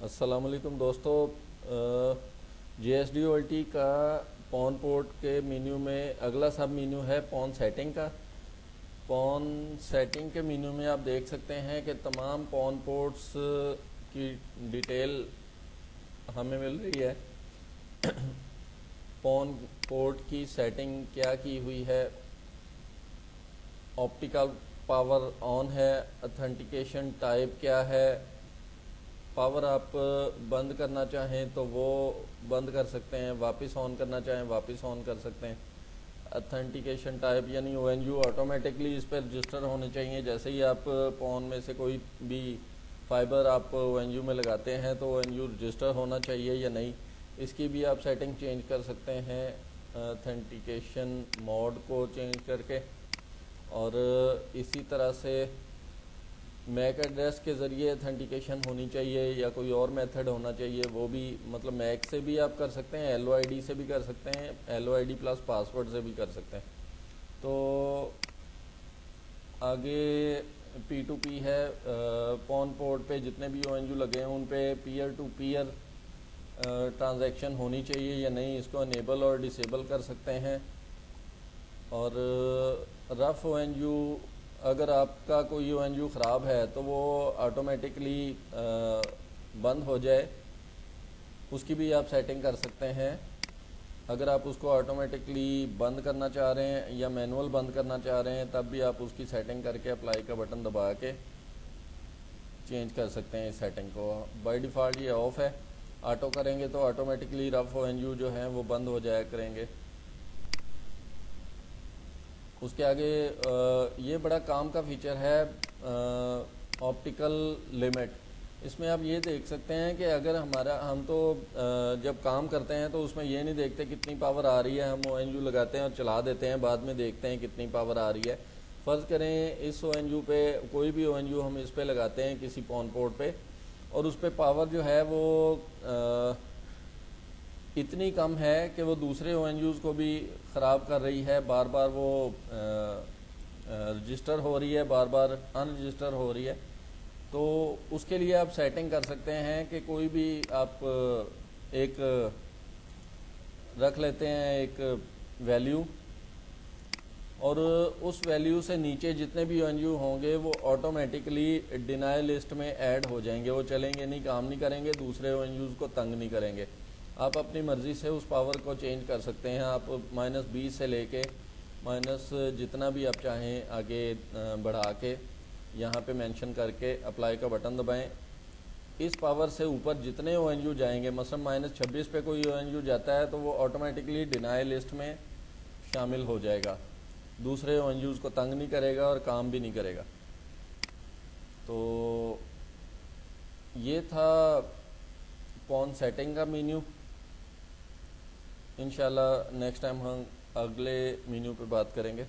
السلام علیکم دوستو، G S D O L T کا پون پورٹ کے مینیو میں اگلا سب مینیو ہے پون سیٹنگ کا۔ پون سیٹنگ کے مینیو میں آپ دیکھ سکتے ہیں کہ تمام پون پورٹس کی ڈیٹیل ہمیں مل رہی ہے۔ پون پورٹ کی سیٹنگ کیا کی ہوئی ہے، آپٹیکل پاور آن ہے، اتھینٹیکیشن ٹائپ کیا ہے، پاور آپ بند کرنا چاہیں تو وہ بند کر سکتے ہیں، واپس آن کرنا چاہیں واپس آن کر سکتے ہیں۔ اتھینٹیکیشن ٹائپ یعنی او این یو آٹومیٹکلی اس پہ رجسٹر ہونے چاہیے۔ جیسے ہی آپ پون میں سے کوئی بھی فائبر آپ او این یو میں لگاتے ہیں تو او این یو رجسٹر ہونا چاہیے یا نہیں، اس کی بھی آپ سیٹنگ چینج کر سکتے ہیں اتھینٹیکیشن موڈ کو چینج کر کے۔ اور اسی طرح سے میک ایڈریس کے ذریعے اتھینٹیکیشن ہونی چاہیے یا کوئی اور میتھڈ ہونا چاہیے، وہ بھی مطلب میک سے بھی آپ کر سکتے ہیں، ایل او آئی ڈی سے بھی کر سکتے ہیں، L O I D plus password سے بھی کر سکتے ہیں۔ تو آگے پی ٹو پی ہے، پون پورٹ پہ جتنے بھی او این یو لگے ہیں ان پہ پیئر ٹو پیئر ٹرانزیکشن ہونی چاہیے یا نہیں، اس کو انیبل اور ڈسیبل کر سکتے ہیں۔ اور رف او این یو، اگر آپ کا کوئی او این یو خراب ہے تو وہ آٹومیٹکلی بند ہو جائے، اس کی بھی آپ سیٹنگ کر سکتے ہیں۔ اگر آپ اس کو آٹومیٹکلی بند کرنا چاہ رہے ہیں یا مینول بند کرنا چاہ رہے ہیں تب بھی آپ اس کی سیٹنگ کر کے اپلائی کا بٹن دبا کے چینج کر سکتے ہیں اس سیٹنگ کو۔ بائی ڈیفالٹ یہ آف ہے، آٹو کریں گے تو آٹومیٹکلی رف او این یو جو ہیں وہ بند ہو جایا کریں گے۔ اس کے آگے یہ بڑا کام کا فیچر ہے آپٹیکل لیمٹ۔ اس میں آپ یہ دیکھ سکتے ہیں کہ اگر ہم تو جب کام کرتے ہیں تو اس میں یہ نہیں دیکھتے کتنی پاور آ رہی ہے، ہم او این یو لگاتے ہیں اور چلا دیتے ہیں، بعد میں دیکھتے ہیں کتنی پاور آ رہی ہے۔ فرض کریں اس او این یو پہ کوئی بھی او این یو ہم اس پہ لگاتے ہیں کسی پون پورٹ پہ، اور اس پہ پاور جو ہے وہ اتنی کم ہے کہ وہ دوسرے او این یوز کو بھی خراب کر رہی ہے، بار بار وہ رجسٹر ہو رہی ہے، بار بار ان رجسٹر ہو رہی ہے، تو اس کے لیے آپ سیٹنگ کر سکتے ہیں کہ کوئی بھی آپ ایک رکھ لیتے ہیں ایک ویلیو، اور اس ویلیو سے نیچے جتنے بھی او این یو ہوں گے وہ آٹومیٹکلی ڈینائی لسٹ میں ایڈ ہو جائیں گے، وہ چلیں گے نہیں، کام نہیں کریں گے، دوسرے او این یوز کو تنگ نہیں کریں گے۔ آپ اپنی مرضی سے اس پاور کو چینج کر سکتے ہیں، آپ -20 سے لے کے مائنس جتنا بھی آپ چاہیں آگے بڑھا کے یہاں پہ مینشن کر کے اپلائی کا بٹن دبائیں۔ اس پاور سے اوپر جتنے او این یو جائیں گے، مثلا -26 پہ کوئی او این یو جاتا ہے تو وہ آٹومیٹکلی ڈینائی لسٹ میں شامل ہو جائے گا، دوسرے او این یوز کو تنگ نہیں کرے گا اور کام بھی نہیں کرے گا۔ تو یہ تھا پون سیٹنگ کا مینیو۔ انشاءاللہ نیکسٹ ٹائم ہم اگلے مینیو پہ بات کریں گے۔